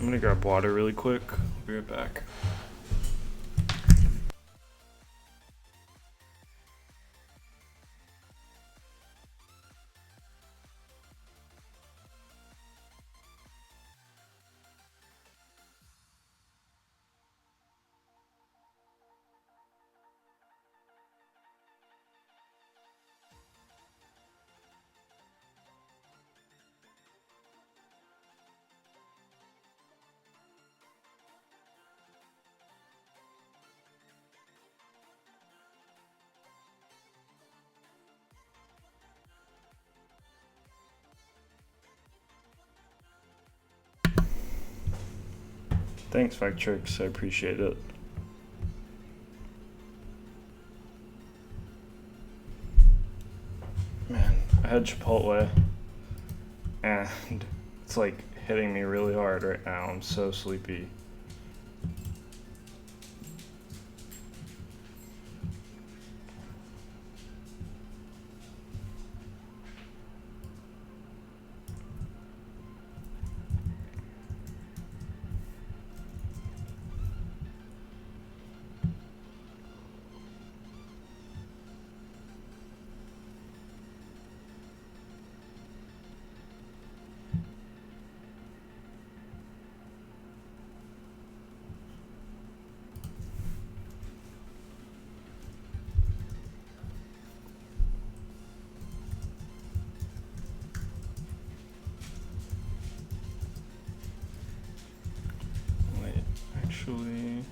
I'm gonna grab water really quick. Be right back. Thanks, Vectrix. I appreciate it. Man, I had Chipotle, and it's like hitting me really hard right now. I'm so sleepy. Wait, actually.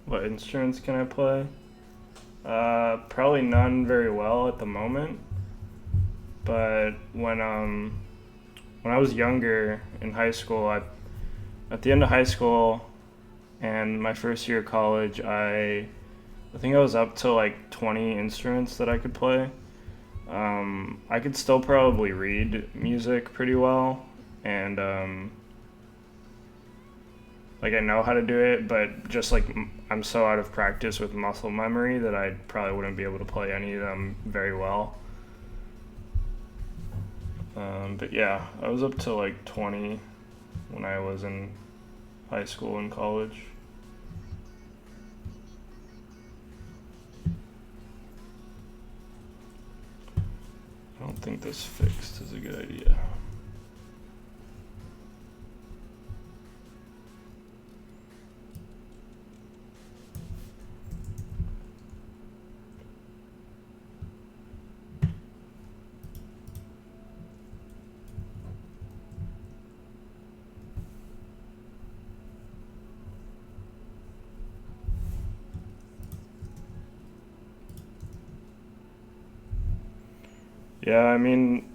What instruments can I play? Probably none very well at the moment. But when I was younger in high school, at the end of high school and my first year of college, I think I was up to like 20 instruments that I could play. I could still probably read music pretty well, and like I know how to do it, but just like I'm so out of practice with muscle memory that I probably wouldn't be able to play any of them very well. But yeah, I was up to like 20 when I was in high school and college. I don't think this fixed is a good idea. Yeah, I mean,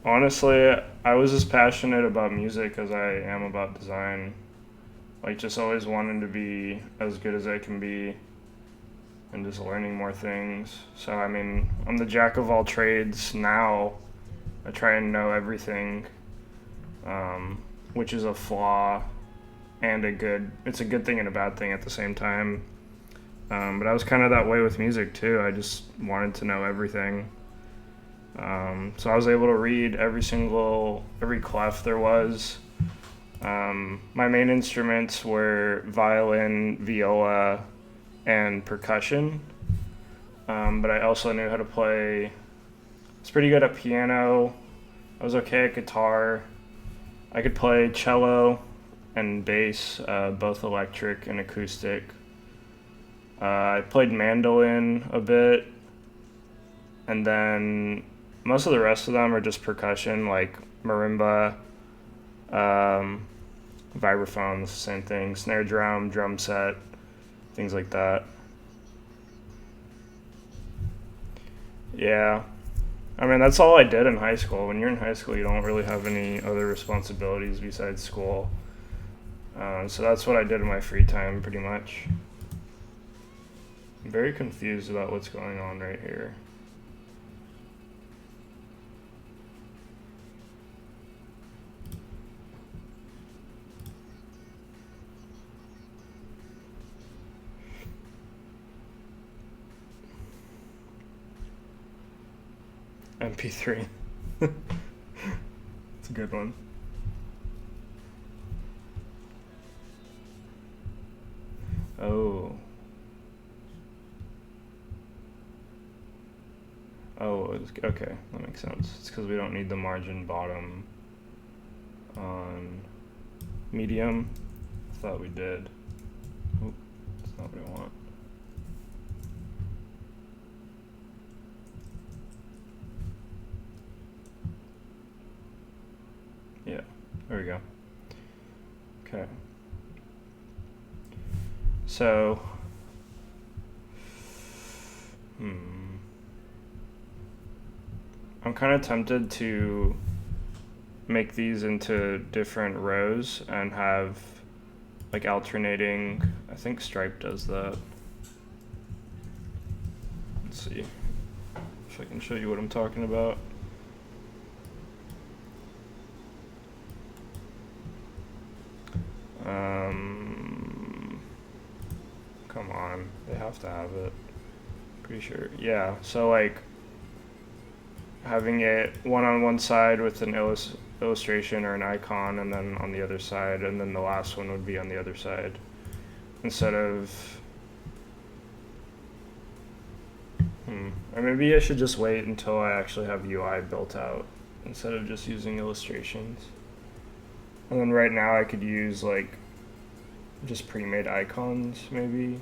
honestly, I was as passionate about music as I am about design. Like, just always wanting to be as good as I can be and just learning more things. So, I mean, I'm the jack of all trades now. I try and know everything, um, which is a flaw and it's a good thing and a bad thing at the same time. But I was kind of that way with music too. I just wanted to know everything. So I was able to read every clef there was. My main instruments were violin, viola, and percussion. But I also knew how to play. I was pretty good at piano. I was okay at guitar. I could play cello and bass, both electric and acoustic. I played mandolin a bit, and then most of the rest of them are just percussion, like marimba, um, vibraphones, same thing, snare drum, drum set, things like that. Yeah, I mean that's all I did in high school. When you're in high school, you don't really have any other responsibilities besides school. So that's what I did in my free time, pretty much. I'm very confused about what's going on right here. MP3. It's a good one. Oh. Oh, okay. That makes sense. It's because we don't need the margin bottom on medium. I thought we did. Oh, that's not what I want. Yeah, there we go. Okay. So, I'm kind of tempted to make these into different rows and have like alternating. I think Stripe does that. Let's see if I can show you what I'm talking about. Come on, they have to have it. Pretty sure. Yeah, so like having it one on one side with an illustration or an icon, and then on the other side, and then the last one would be on the other side. Instead of. Or maybe I should just wait until I actually have UI built out instead of just using illustrations. And then right now I could use like just pre-made icons maybe.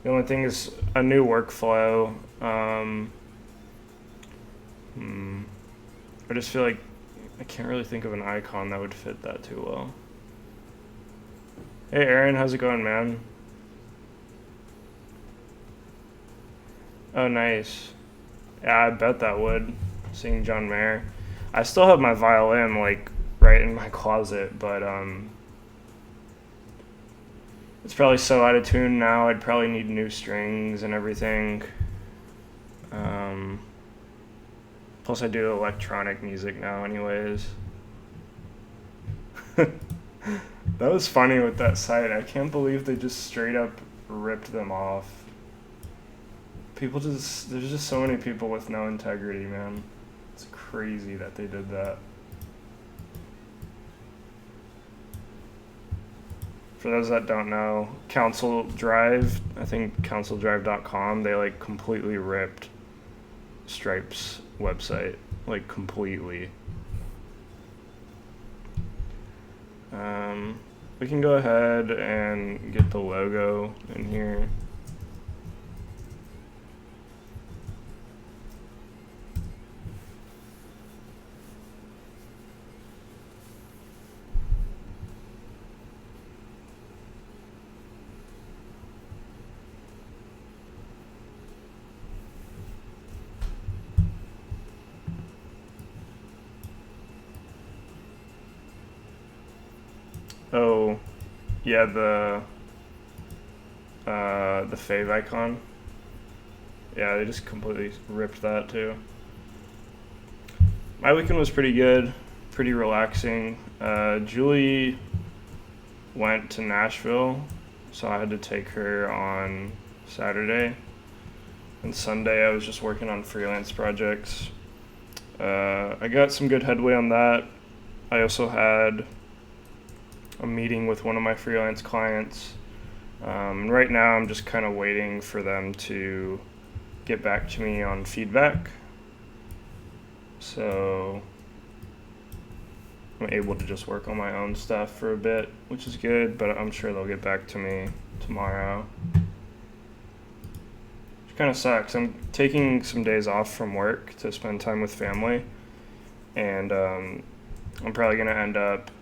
The only thing is a new workflow. I just feel like I can't really think of an icon that would fit that too well. Hey Aaron, how's it going, man? Oh, nice. Yeah, I bet that would. Seeing John Mayer. I still have my violin like right in my closet, but it's probably so out of tune now. I'd probably need new strings and everything. Plus, I do electronic music now, anyways. That was funny with that site. I can't believe they just straight up ripped them off. There's just so many people with no integrity, man. It's crazy that they did that. For those that don't know, Council Drive, I think councildrive.com, they like completely ripped Stripe's website, like completely. We can go ahead and get the logo in here. Yeah, the fave icon. Yeah, they just completely ripped that too. My weekend was pretty good, pretty relaxing. Julie went to Nashville, so I had to take her on Saturday. And Sunday I was just working on freelance projects. I got some good headway on that. I also had a meeting with one of my freelance clients. And right now I'm just kind of waiting for them to get back to me on feedback. So I'm able to just work on my own stuff for a bit, which is good, but I'm sure they'll get back to me tomorrow. Which kind of sucks. I'm taking some days off from work to spend time with family, and I'm probably going to end up,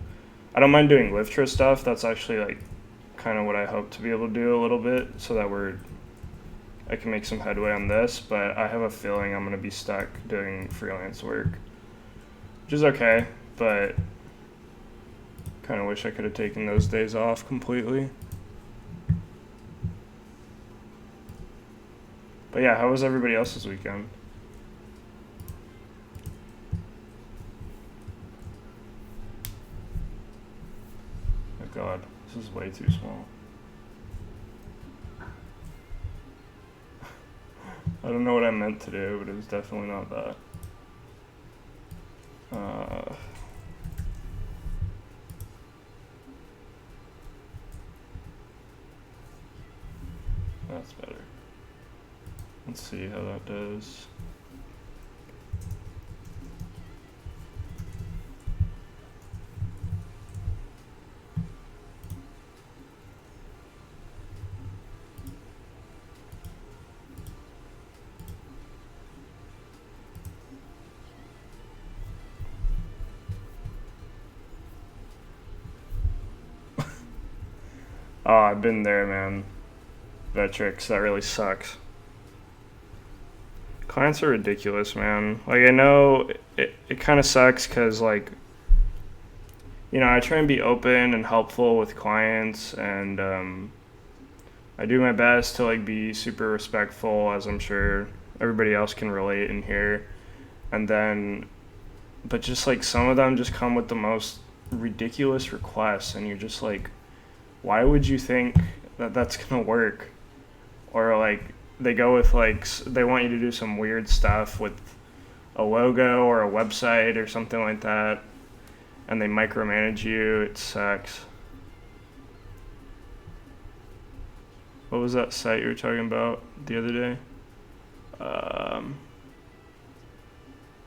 I don't mind doing Liftra stuff. That's actually like kind of what I hope to be able to do a little bit so that I can make some headway on this, but I have a feeling I'm going to be stuck doing freelance work, which is okay, but kind of wish I could have taken those days off completely. But yeah, how was everybody else's weekend? Oh god, this is way too small. I don't know what I meant to do, but it was definitely not that. That's better. Let's see how that does. Oh, I've been there, man. Vectrix, that really sucks. Clients are ridiculous, man. Like, I know it kind of sucks because, like, you know, I try and be open and helpful with clients, and I do my best to, like, be super respectful, as I'm sure everybody else can relate in here. And then, but just, like, some of them just come with the most ridiculous requests, and you're just like, why would you think that that's gonna work? Or like they go with like they want you to do some weird stuff with a logo or a website or something like that, and they micromanage you. It sucks. What was that site you were talking about the other day?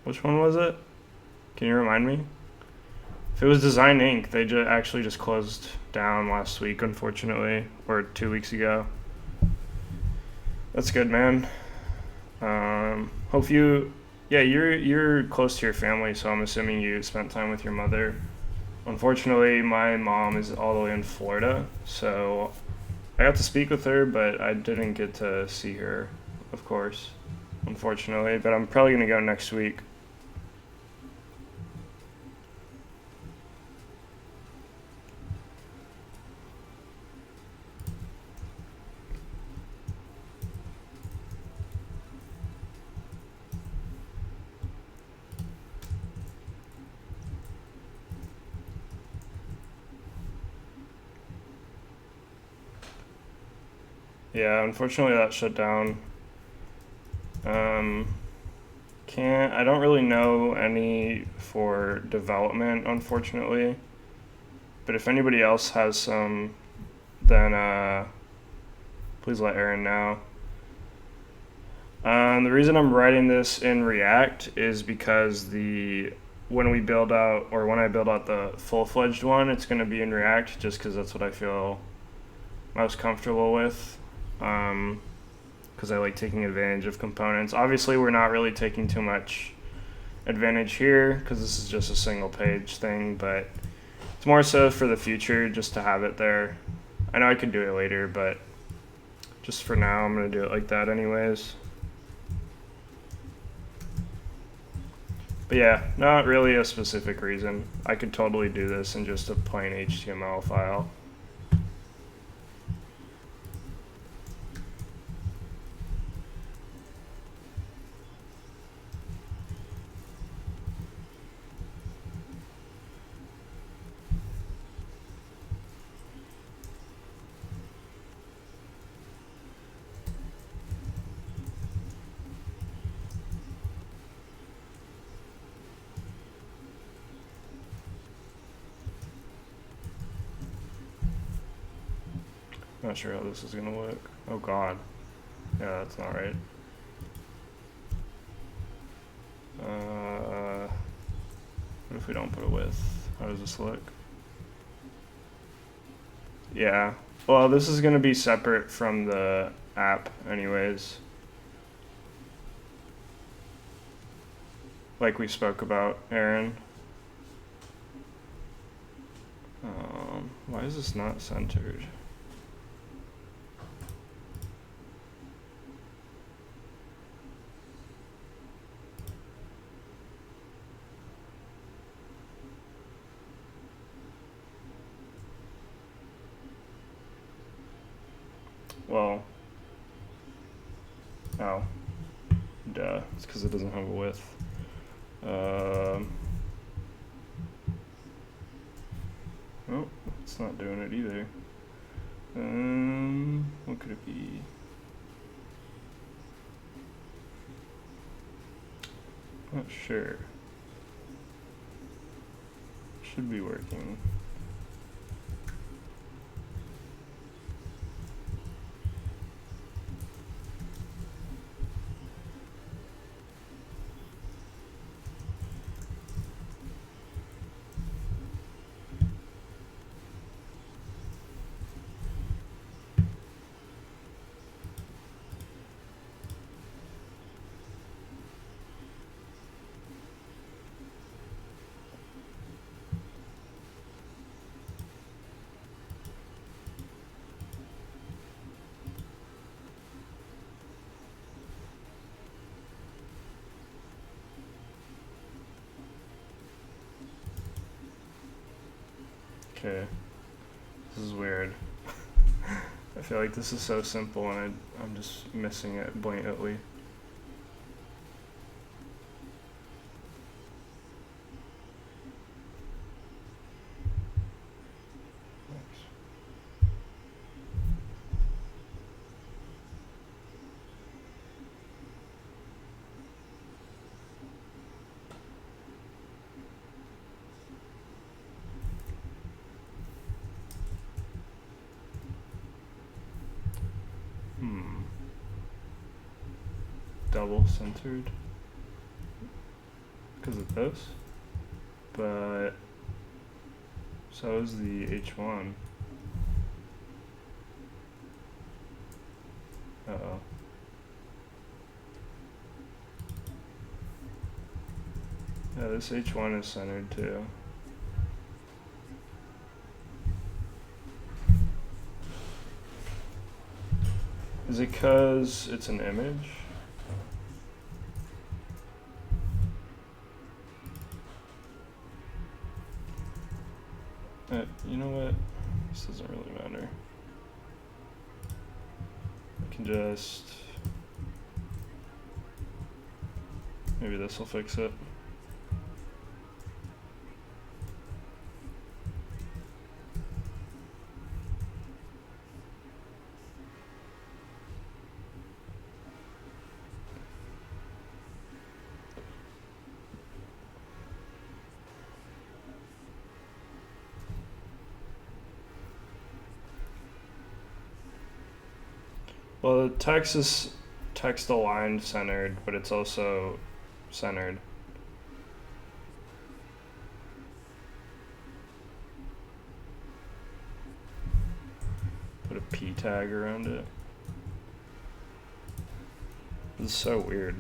Which one was it? Can you remind me? If it was Design Inc., they actually just closed down last week, unfortunately, or 2 weeks ago. That's good, man. Hope you, yeah, you're close to your family, so I'm assuming you spent time with your mother. Unfortunately, my mom is all the way in Florida, so I got to speak with her, but I didn't get to see her, of course, unfortunately. But I'm probably gonna go next week. Yeah, unfortunately that shut down. Um, I don't really know any for development, unfortunately. But if anybody else has some, then please let Aaron know. The reason I'm writing this in React is because when I build out the full-fledged one, it's going to be in React just because that's what I feel most comfortable with. Because I like taking advantage of components. Obviously, we're not really taking too much advantage here because this is just a single page thing, but it's more so for the future just to have it there. I know I could do it later, but just for now, I'm going to do it like that anyways. But yeah, not really a specific reason. I could totally do this in just a plain HTML file. Not sure how this is gonna look. Oh god. Yeah, that's not right. What if we don't put a width? How does this look? Yeah. Well, this is gonna be separate from the app anyways. Like we spoke about, Aaron. Why is this not centered? Well, oh, duh, it's because it doesn't have a width. Oh, it's not doing it either. What could it be? Not sure. Should be working. Okay, this is weird. I feel like this is so simple and I'm just missing it blatantly. Double centered because of this, but so is the H1. Uh-oh. Yeah, this H1 is centered too. Is it because it's an image? You know what? This doesn't really matter. I can just... maybe this will fix it. Well, the text is text aligned centered, but it's also centered. Put a P tag around it. This is so weird.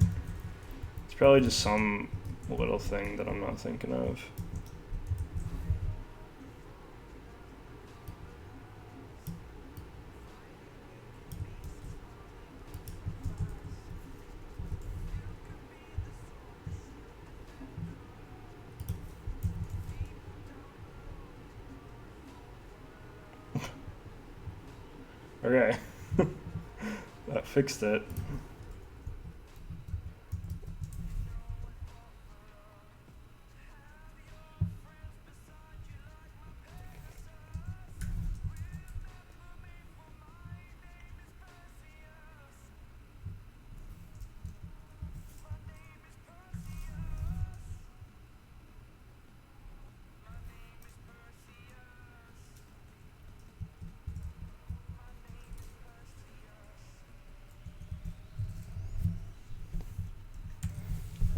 It's probably just some little thing that I'm not thinking of. Okay. That fixed it.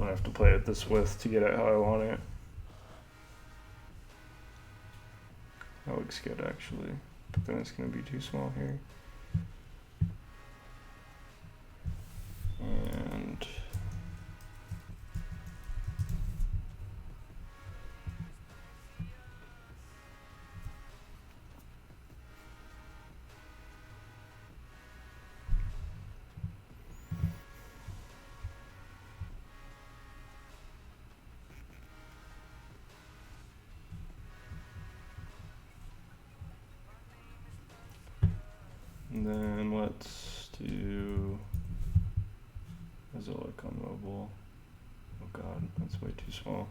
I have to play with this width to get it how I want it. That looks good actually, but then it's going to be too small here. And then let's do, how does it look on mobile? Oh god, that's way too small.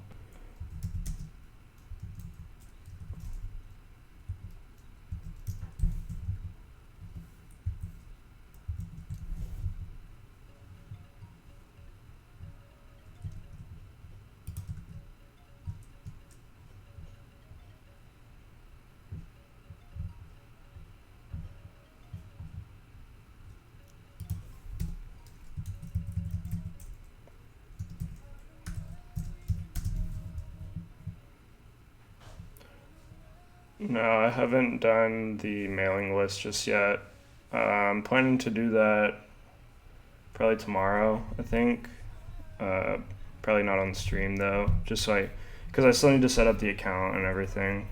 No, I haven't done the mailing list just yet. I'm planning to do that probably tomorrow, I think. Probably not on stream though, just so because I still need to set up the account and everything.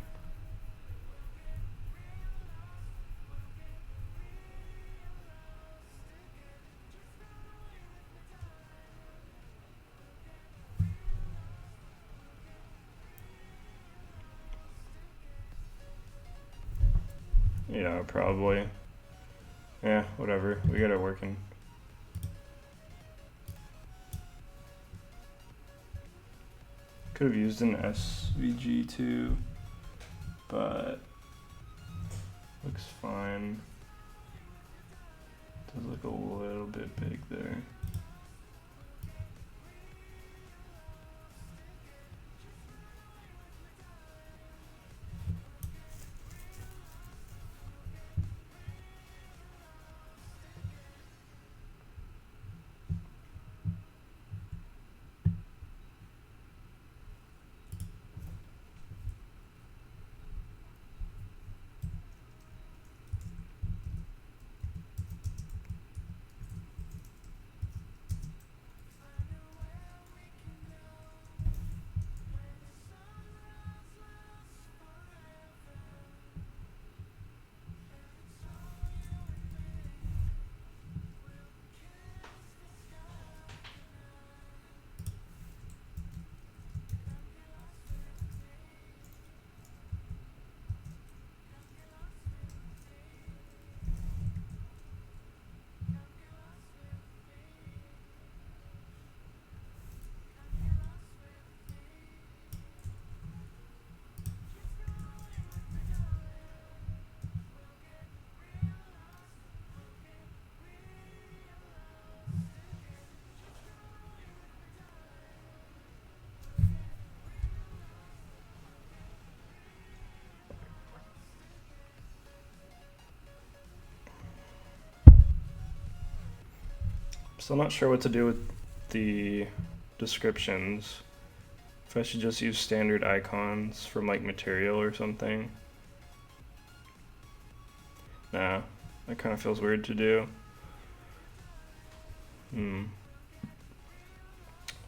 Yeah, probably. Yeah, whatever. We got it working. Could have used an SVG too, but looks fine. Does look a little bit big there. Still not sure what to do with the descriptions. If I should just use standard icons from like material or something. Nah, that kind of feels weird to do.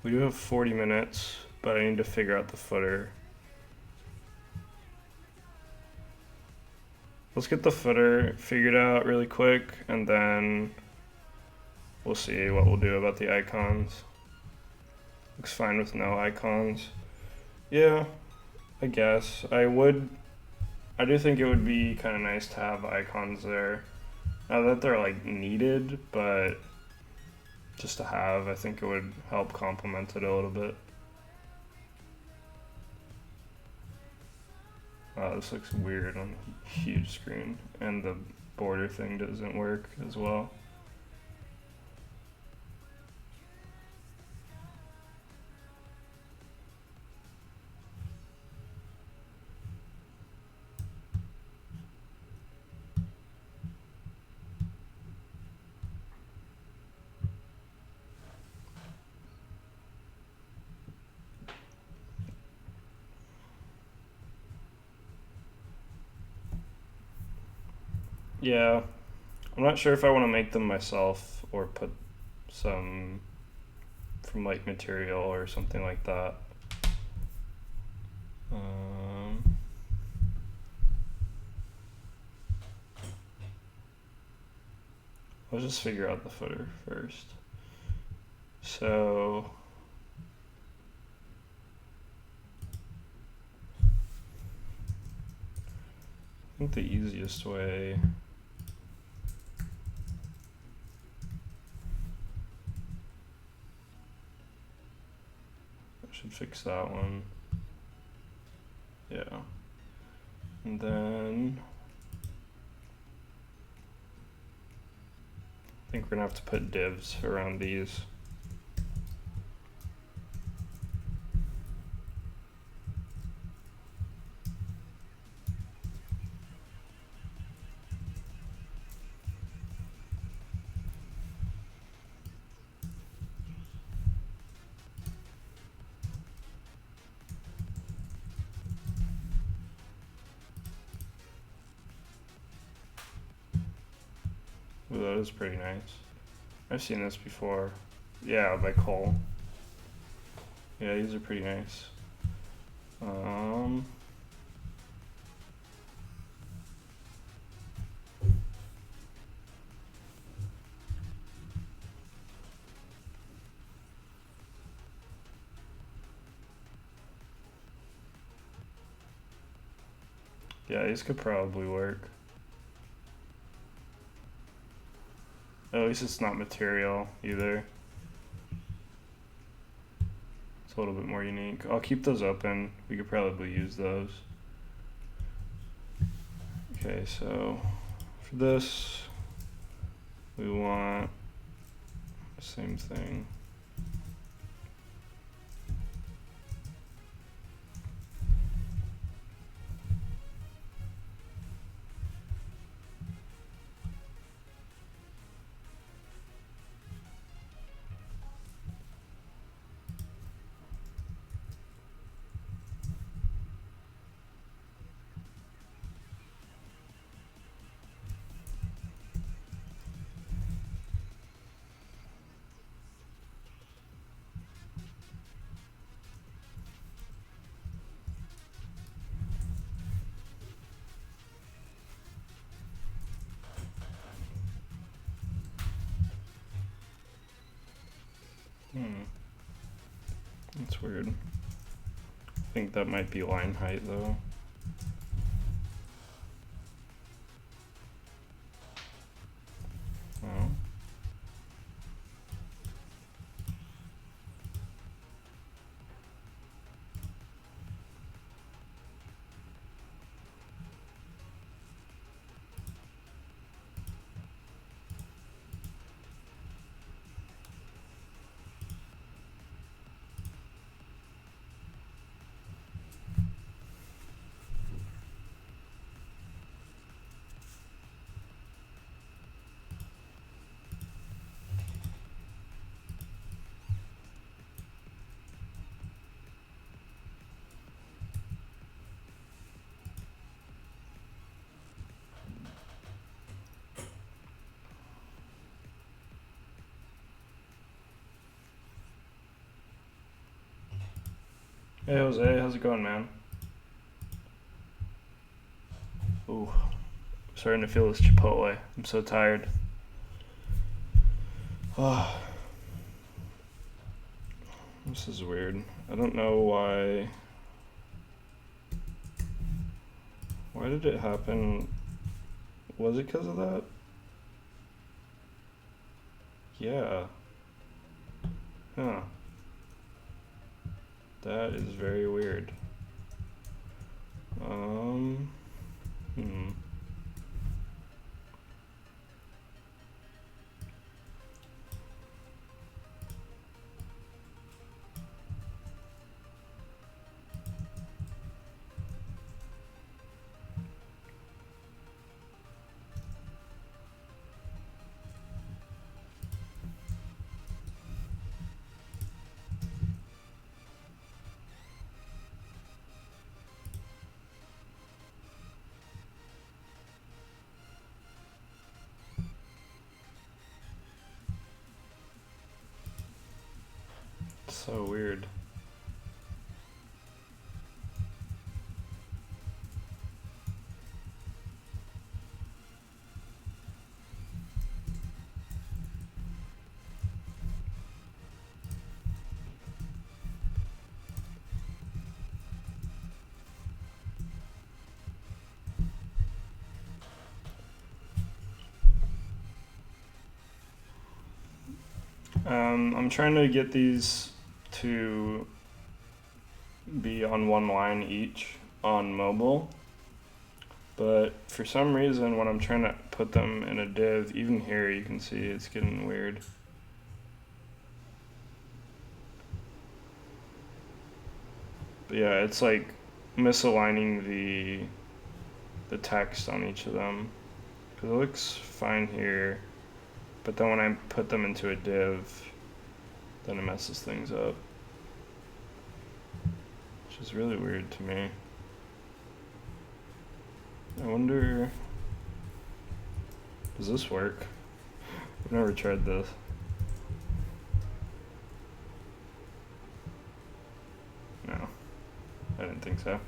We do have 40 minutes, but I need to figure out the footer. Let's get the footer figured out really quick, and then we'll see what we'll do about the icons. Looks fine with no icons. Yeah, I guess. I do think it would be kind of nice to have icons there. Not that they're like needed, but just to have, I think it would help complement it a little bit. This looks weird on a huge screen, and the border thing doesn't work as well. Yeah, I'm not sure if I want to make them myself or put some from like material or something like that. Um, let's just figure out the footer first. So I think the easiest way I should fix that one. Yeah. And then I think we're gonna have to put divs around these. Ooh, that is pretty nice. I've seen this before. Yeah, by Cole. Yeah, these are pretty nice. Yeah, these could probably work. At least it's not material either. It's a little bit more unique. I'll keep those open. We could probably use those. Okay, so for this, we want the same thing. That's weird. I think that might be line height though. Oh. Hey Jose, how's it going, man? Ooh, starting to feel this Chipotle. I'm so tired. Oh, this is weird. I don't know why. Why did it happen? Was it because of that? Yeah. Huh. That is very weird. Hmm. So weird. I'm trying to get these to be on one line each on mobile, but for some reason when I'm trying to put them in a div, even here you can see it's getting weird. But yeah, it's like misaligning the text on each of them, because it looks fine here, but then when I put them into a div, then it messes things up, which is really weird to me. I wonder, does this work? I've never tried this. No, I didn't think so.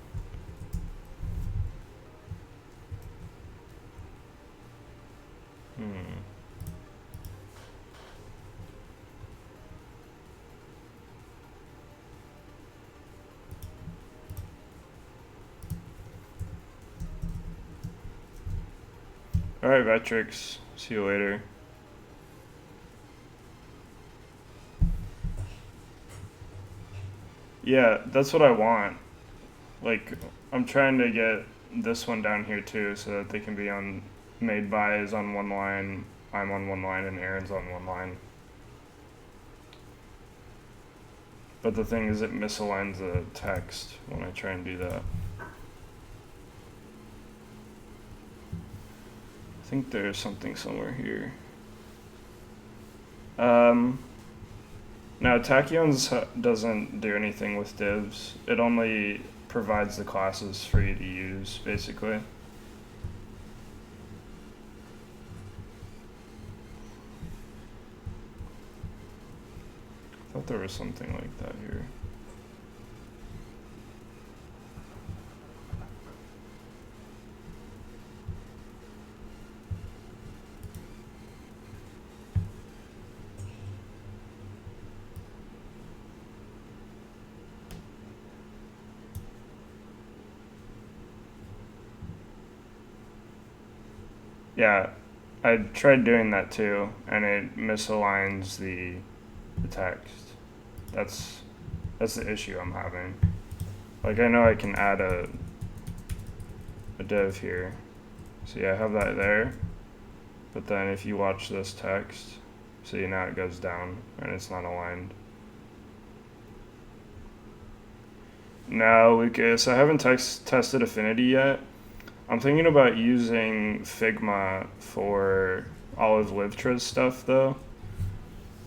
Alright, Vetrix. See you later. Yeah, that's what I want. Like, I'm trying to get this one down here too, so that they can be on, made by is on one line, I'm on one line, and Aaron's on one line. But the thing is, it misaligns the text when I try and do that. I think there's something somewhere here. Now, Tachyons doesn't do anything with divs. It only provides the classes for you to use, basically. I thought there was something like that here. Yeah, I tried doing that too, and it misaligns the text. That's the issue I'm having. Like, I know I can add a div here. See, I have that there, but then if you watch this text, see, now it goes down and it's not aligned. Now, Lucas, I haven't tested Affinity yet. I'm thinking about using Figma for Olive Livtra's stuff, though.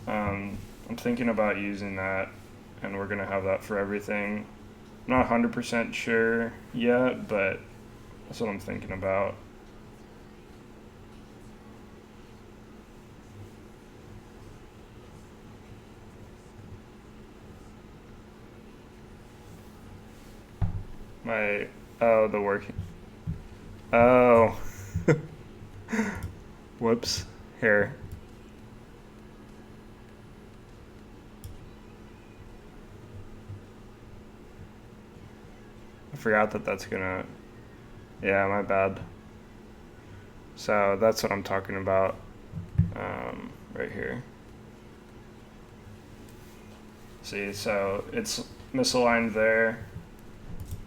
I'm thinking about using that, and we're gonna have that for everything. I'm not 100% sure yet, but that's what I'm thinking about. The working. Oh. Whoops. Here. I forgot that that's gonna. Yeah, my bad. So that's what I'm talking about. Right here. See, so it's misaligned there,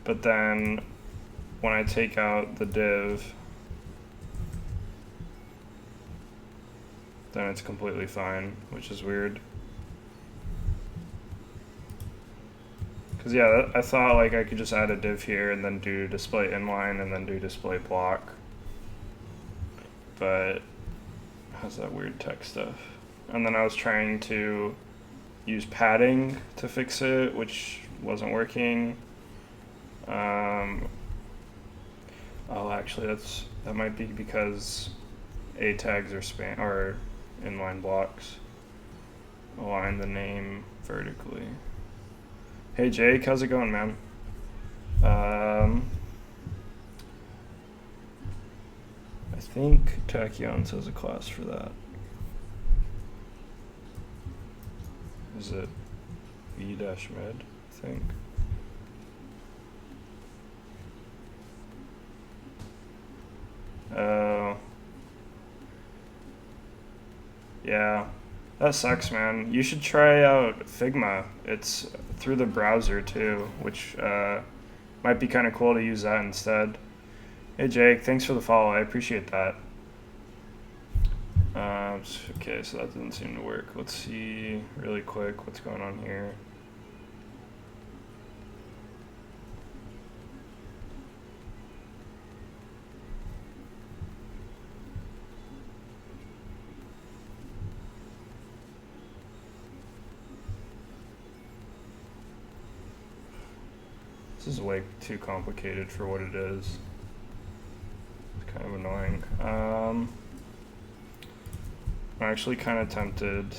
but then when I take out the div, then it's completely fine, which is weird. Cause yeah, I thought like I could just add a div here and then do display inline and then do display block, but it has that weird text stuff. And then I was trying to use padding to fix it, which wasn't working. Oh, actually, that might be because A tags are inline blocks. Align the name vertically. Hey Jake, how's it going, man? I think Tachyons has a class for that. Is it V-med, I think? Oh. Yeah. That sucks, man. You should try out Figma. It's through the browser too, which might be kind of cool to use that instead. Hey Jake, thanks for the follow. I appreciate that. Okay, so that didn't seem to work. Let's see really quick what's going on here. This is way too complicated for what it is. It's kind of annoying. I'm actually kind of tempted.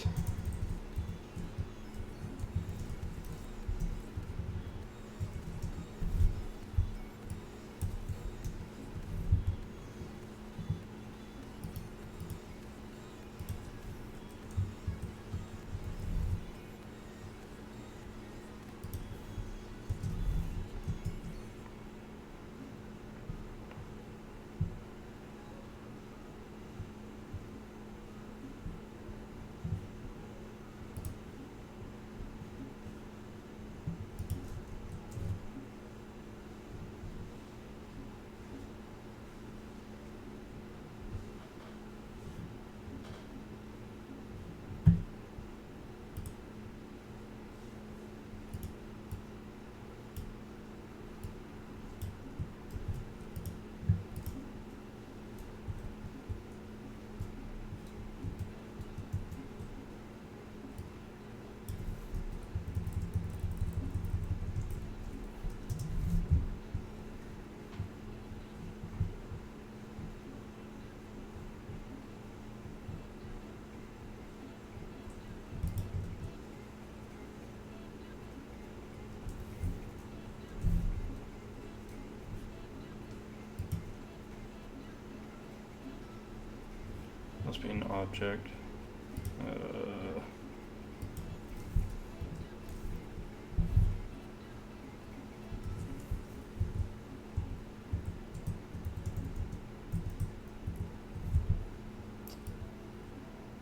Must be an object.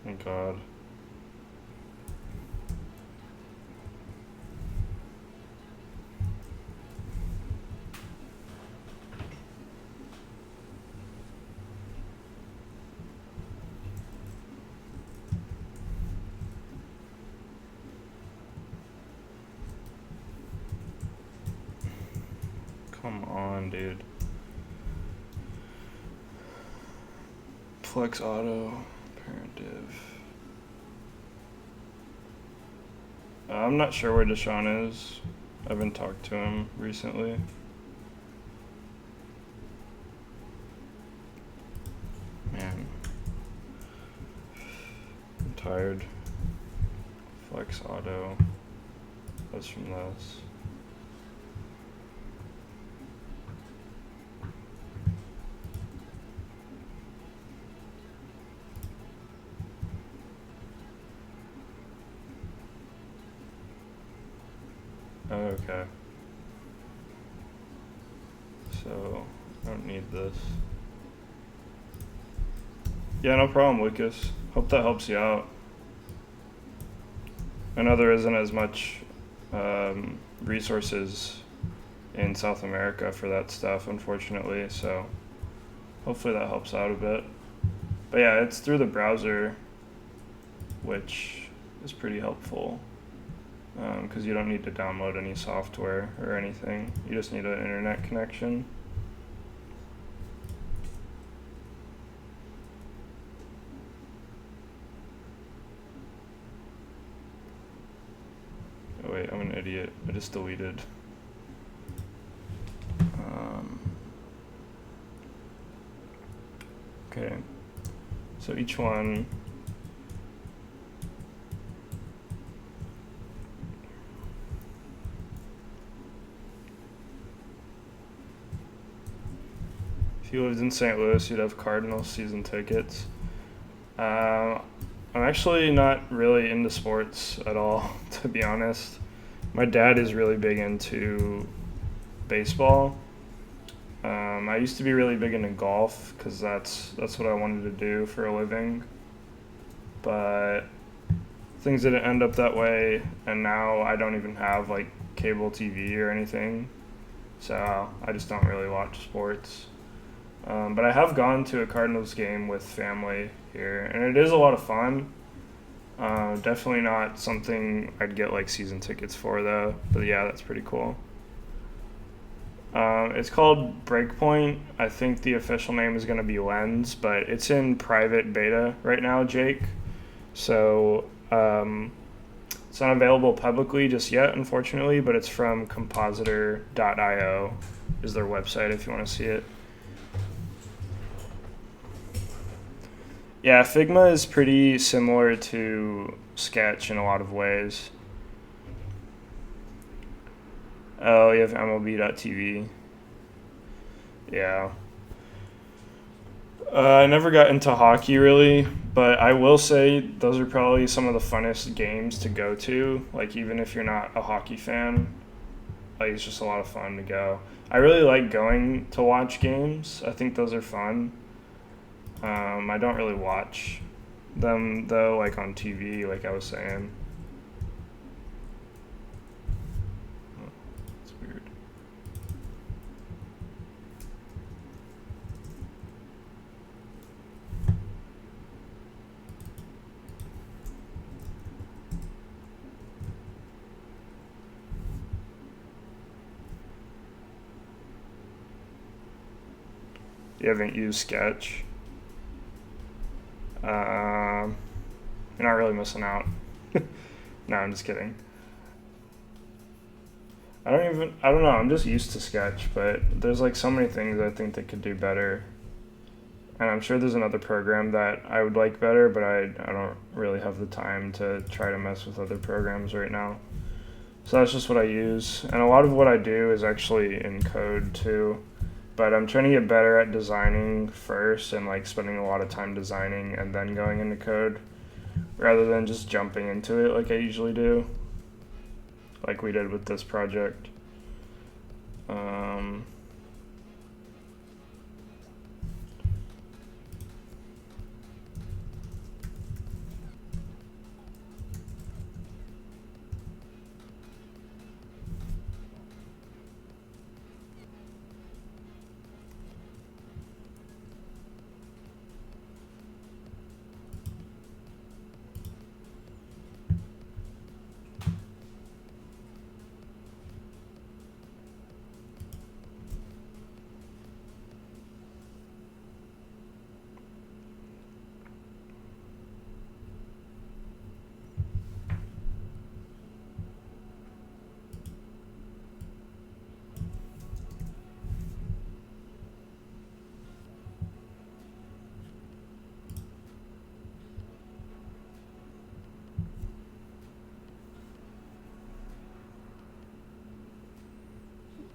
Thank God. Come on, dude. Flex auto, parent div. I'm not sure where Deshaun is. I haven't talked to him recently. Man. I'm tired. Flex auto. That's from this. Okay. So, I don't need this. Yeah, no problem, Lucas. Hope that helps you out. I know there isn't as much resources in South America for that stuff, unfortunately, so hopefully that helps out a bit. But yeah, it's through the browser, which is pretty helpful, because you don't need to download any software or anything. You just need an internet connection. Oh wait, I'm an idiot. I just deleted. Okay, so each one If you lived in St. Louis, you'd have Cardinals season tickets. Uh, I'm actually not really into sports at all, to be honest. My dad is really big into baseball. I used to be really big into golf because that's what I wanted to do for a living, but things didn't end up that way, and now I don't even have like cable TV or anything, so I just don't really watch sports. But I have gone to a Cardinals game with family here, and it is a lot of fun. Definitely not something I'd get like season tickets for though, but yeah, that's pretty cool. It's called Breakpoint. I think the official name is going to be Lens, but it's in private beta right now, Jake. So it's not available publicly just yet, unfortunately, but it's from compositor.io is their website if you want to see it. Yeah, Figma is pretty similar to Sketch in a lot of ways. Oh, you have MLB.tv. Yeah. I never got into hockey really, but I will say those are probably some of the funnest games to go to. Like, even if you're not a hockey fan, like, it's just a lot of fun to go. I really like going to watch games. I think those are fun. I don't really watch them though, like on TV, like I was saying. Oh, it's weird. You haven't used Sketch. You're not really missing out. No, I'm just kidding. I don't know, I'm just used to Sketch, but there's like so many things I think they could do better. And I'm sure there's another program that I would like better, but I don't really have the time to try to mess with other programs right now. So that's just what I use. And a lot of what I do is actually in code too. But I'm trying to get better at designing first and like spending a lot of time designing and then going into code rather than just jumping into it like I usually do, like we did with this project. Um,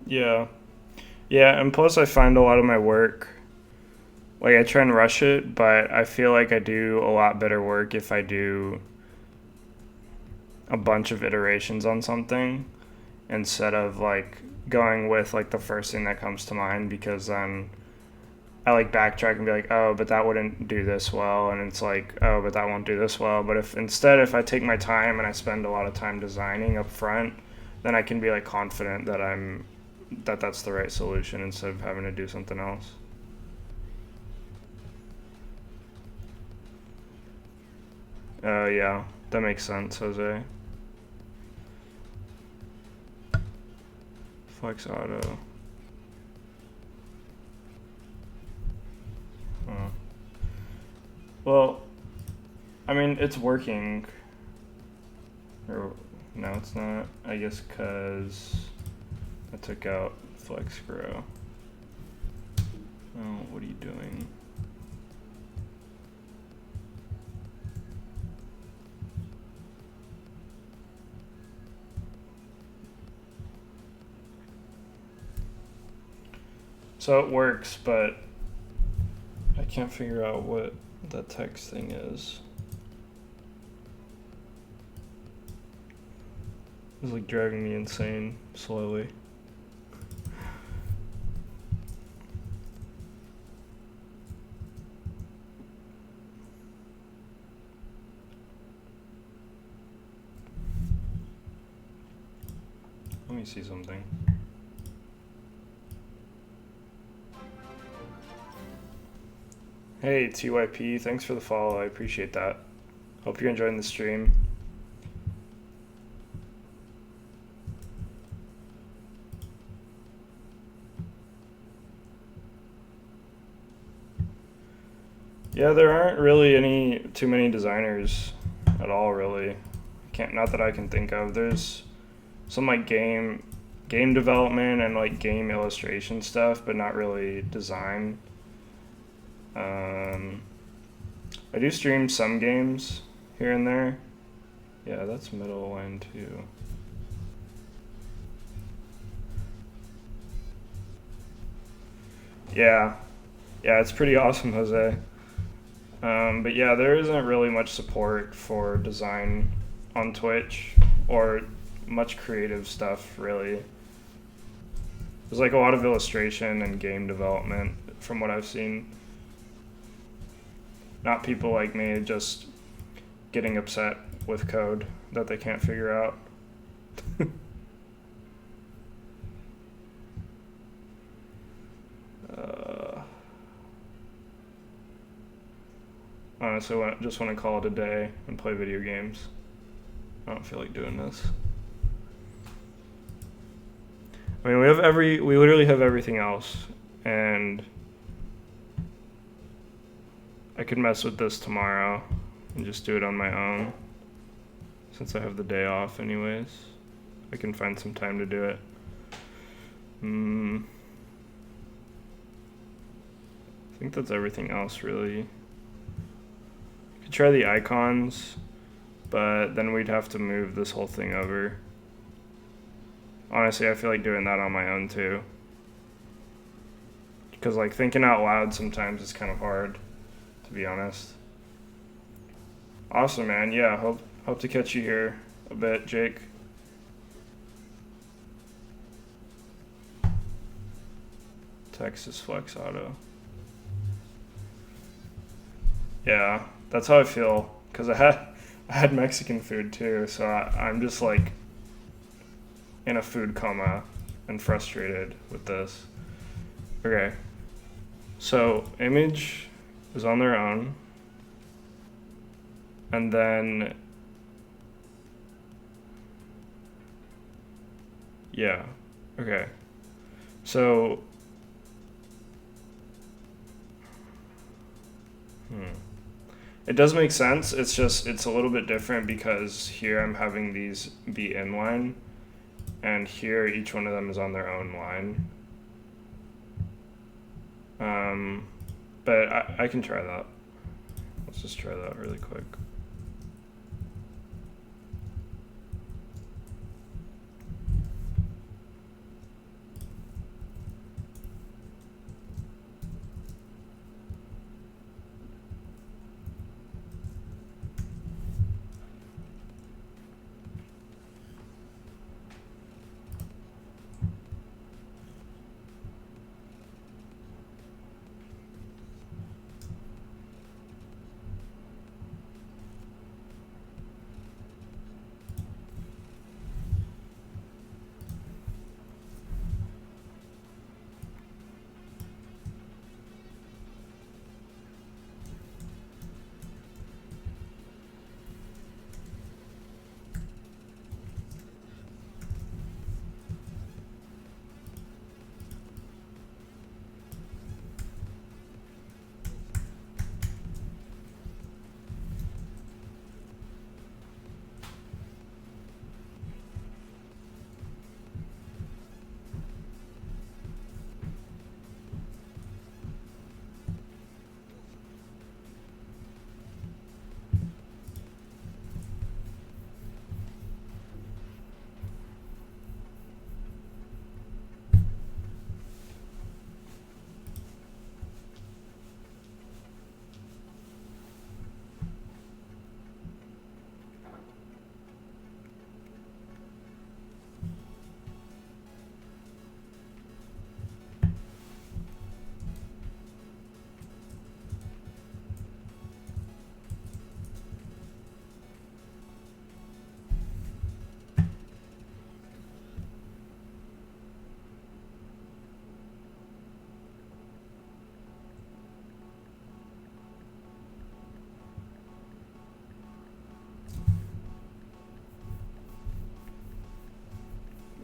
yeah. Yeah, and plus I find a lot of my work, like I try and rush it, but I feel like I do a lot better work if I do a bunch of iterations on something instead of like going with like the first thing that comes to mind, because then I like backtrack and be like, oh, but that wouldn't do this well, and it's like, oh, but that won't do this well. But if I take my time and I spend a lot of time designing up front, then I can be like confident that that's the right solution instead of having to do something else. Yeah, that makes sense, Jose. Flex auto. Huh. Well, I mean, it's working. Or no, it's not. I guess because I took out flex grow. Oh, what are you doing? So it works, but can't figure out what that text thing is. It's like driving me insane slowly. Let me see something. Hey, TYP, thanks for the follow. I appreciate that. Hope you're enjoying the stream. Yeah, there aren't really too many designers at all, really. Not that I can think of. There's some like game development and like game illustration stuff, but not really design. I do stream some games here and there. Yeah, that's middle line too. Yeah, it's pretty awesome, Jose. But yeah, there isn't really much support for design on Twitch or much creative stuff, really. There's like a lot of illustration and game development from what I've seen. Not people like me just getting upset with code that they can't figure out. Honestly, just want to call it a day and play video games. I don't feel like doing this. I mean, we literally have everything else, and I could mess with this tomorrow and just do it on my own. Since I have the day off anyways, I can find some time to do it. I think that's everything else, really. Could try the icons, but then we'd have to move this whole thing over. Honestly, I feel like doing that on my own too. Because like thinking out loud sometimes is kind of hard, to be honest. Awesome, man. Yeah, hope to catch you here a bit, Jake. Texas Flex Auto. Yeah, that's how I feel. Because I had Mexican food too, so I'm just like in a food coma and frustrated with this. Okay, so Image is on their own, and then yeah, okay, so it does make sense. It's a little bit different because here I'm having these be inline, and here each one of them is on their own line. But I can try that. Let's just try that really quick.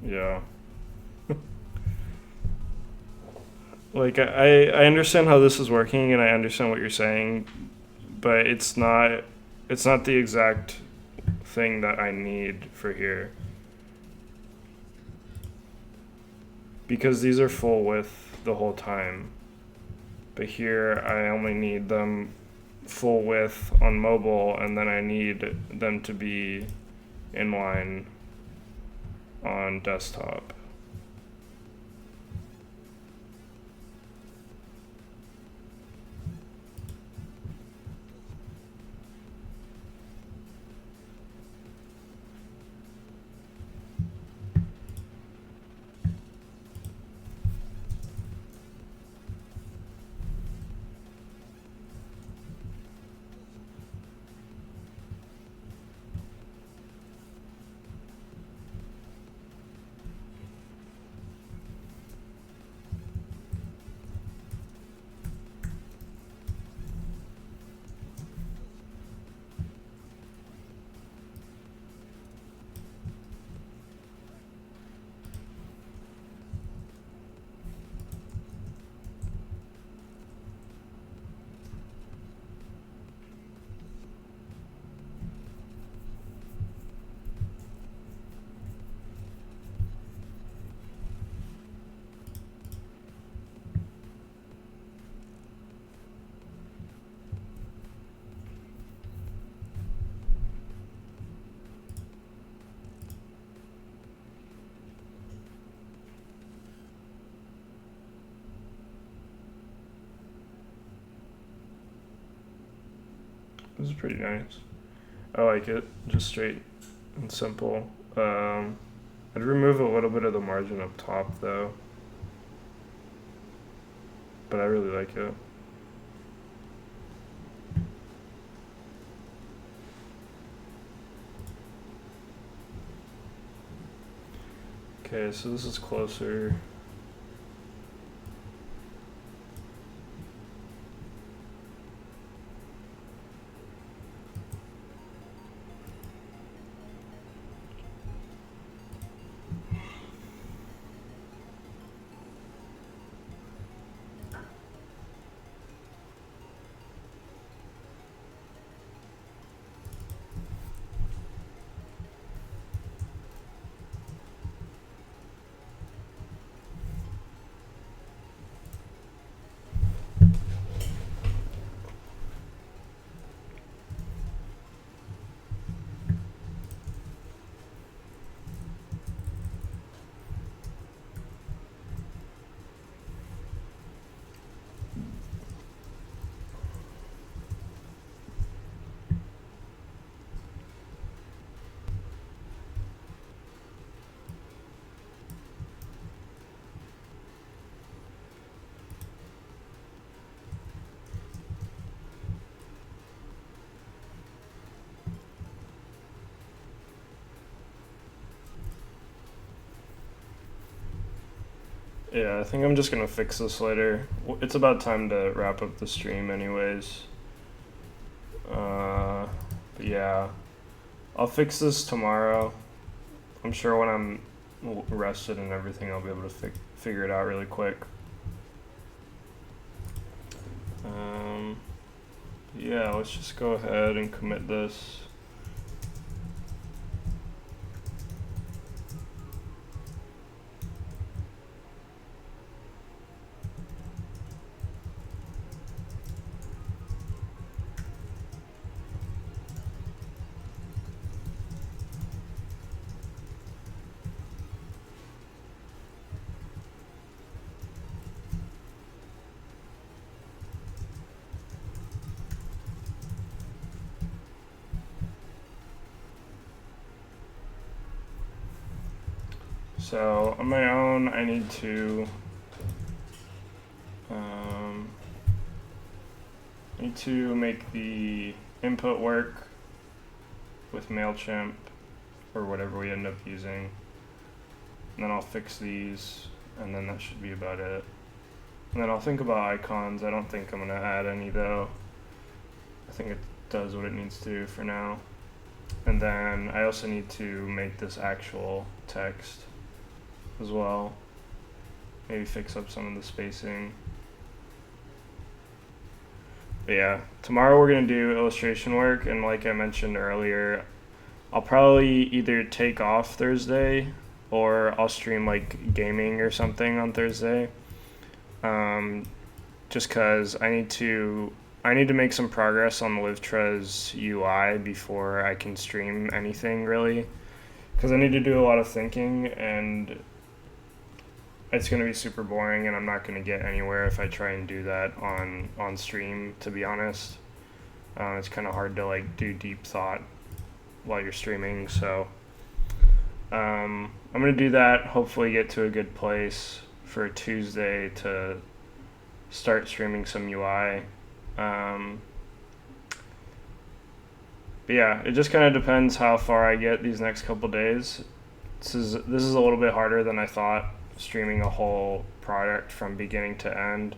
Yeah. Like I understand how this is working and I understand what you're saying, but it's not the exact thing that I need for here. Because these are full width the whole time. But here I only need them full width on mobile, and then I need them to be inline on desktop. This is pretty nice. I like it. Just straight and simple. I'd remove a little bit of the margin up top though, but I really like it. Okay, so this is closer. Yeah, I think I'm just gonna fix this later. It's about time to wrap up the stream, anyways. But yeah, I'll fix this tomorrow. I'm sure when I'm rested and everything, I'll be able to figure it out really quick. Yeah, let's just go ahead and commit this. So on my own, I need to make the input work with MailChimp or whatever we end up using. And then I'll fix these, and then that should be about it. And then I'll think about icons. I don't think I'm gonna add any though. I think it does what it needs to for now. And then I also need to make this actual text. as well. Maybe fix up some of the spacing. But yeah, tomorrow we're gonna do illustration work, and like I mentioned earlier, I'll probably either take off Thursday or I'll stream like gaming or something on Thursday. Just cause I need to make some progress on the LiveTrez UI before I can stream anything really. Cause I need to do a lot of thinking, and it's gonna be super boring, and I'm not gonna get anywhere if I try and do that on stream. To be honest, it's kind of hard to like do deep thought while you're streaming. So I'm gonna do that. Hopefully, get to a good place for Tuesday to start streaming some UI. But yeah, it just kind of depends how far I get these next couple days. This is a little bit harder than I thought, streaming a whole product from beginning to end,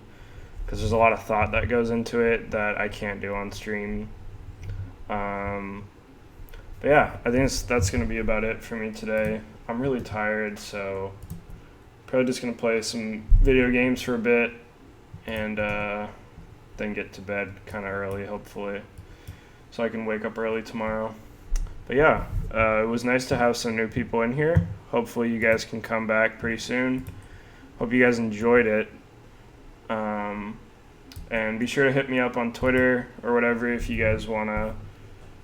because there's a lot of thought that goes into it that I can't do on stream. But yeah, I think that's going to be about it for me today. I'm really tired, so probably just going to play some video games for a bit, and then get to bed kind of early, hopefully, so I can wake up early tomorrow. But yeah, it was nice to have some new people in here. Hopefully you guys can come back pretty soon. Hope you guys enjoyed it. And be sure to hit me up on Twitter or whatever if you guys want to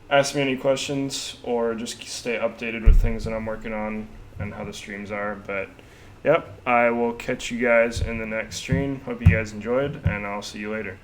ask me any questions or just stay updated with things that I'm working on and how the streams are. But yep, I will catch you guys in the next stream. Hope you guys enjoyed, and I'll see you later.